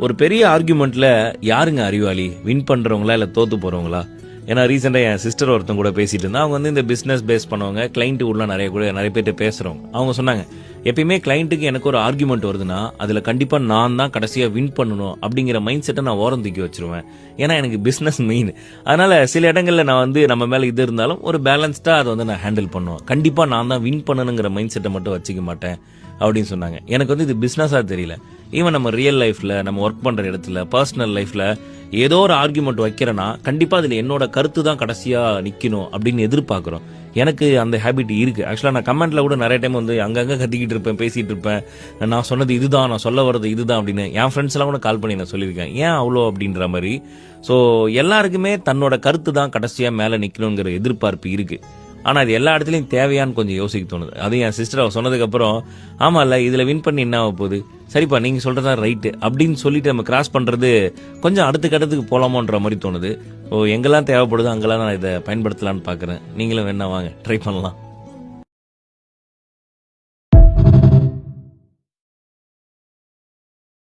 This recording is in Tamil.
ஒரு பெரிய ஆர்குமெண்ட்ல யாருங்க அறிவாளி, வின் பண்றவங்களா இல்ல தோத்து போறவங்களா? ஏன்னா ரீசெண்டா என் சிஸ்டர் ஒருத்தங்க கூட பேசிட்டு இருந்தா. அவங்க வந்து இந்த பிசினஸ் பேஸ் பண்ணவங்க, கிளைண்ட் உள்ள நிறைய பேர்ட்ட பேசுறவங்க. அவங்க சொன்னாங்க, எப்பயுமே கிளைண்ட்டுக்கு எனக்கு ஒரு ஆர்குமெண்ட் வருதுன்னா அதுல கண்டிப்பா நான் தான் கடைசியா வின் பண்ணணும் அப்படிங்கிற மைண்ட் செட்டை நான் ஓரம் தூக்கி வச்சிருவேன். ஏன்னா எனக்கு பிசினஸ் மெயின். அதனால சில இடங்கள்ல நான் வந்து நம்ம மேல இது இருந்தாலும் ஒரு பேலன்ஸ்டா அதை வந்து நான் ஹேண்டில் பண்ணுவேன். கண்டிப்பா நான் தான் வின் பண்ணணுங்கிற மைண்ட் செட்டை மட்டும் வச்சுக்க மாட்டேன் அப்படின்னு சொன்னாங்க. எனக்கு வந்து இது பிசினஸா தெரியல. ஈவன் நம்ம ரியல் லைஃப்ல, நம்ம ஒர்க் பண்ற இடத்துல, பர்சனல் லைஃப்ல ஏதோ ஒரு ஆர்குமெண்ட் வைக்கிறேன்னா கண்டிப்பா அதுல என்னோட கருத்து தான் கடைசியா நிக்கணும் அப்படின்னு எதிர்பார்க்கிறோம். எனக்கு அந்த ஹேபிட் இருக்கு. ஆக்சுவலா நான் கமெண்ட்ல கூட நிறைய டைம் வந்து அங்கங்க கத்திக்கிட்டு இருப்பேன், பேசிட்டு இருப்பேன். நான் சொன்னது இதுதான், நான் சொல்ல வர்றது இதுதான் அப்படின்னு என் ஃப்ரெண்ட்ஸ் எல்லாம் கூட கால் பண்ணி நான் சொல்லியிருக்கேன். ஏன் அவ்வளோ அப்படின்ற மாதிரி. ஸோ எல்லாருக்குமே தன்னோட கருத்து தான் கடைசியா மேல நிக்கணுங்கிற எதிர்பார்ப்பு இருக்கு. ஆனா அது எல்லா இடத்துலயும் தேவையான்னு கொஞ்சம் யோசிக்க தோணுது. அது என் சிஸ்டர் அவ சொன்னதுக்கு அப்புறம், ஆமால இதுல வின் பண்ணி என்ன ஆக போகுது, சரிப்பா நீங்க சொல்றதா ரைட்டு அப்படின்னு சொல்லிட்டு நம்ம கிராஸ் பண்றது கொஞ்சம் அடுத்த கட்டத்துக்கு போலாமோன்ற மாதிரி தோணுது. எங்கெல்லாம் தேவைப்படுதோ அங்கெல்லாம் நான் இதை பயன்படுத்தலான்னு பாக்குறேன். நீங்களும் வேணா வாங்க ட்ரை பண்ணலாம்.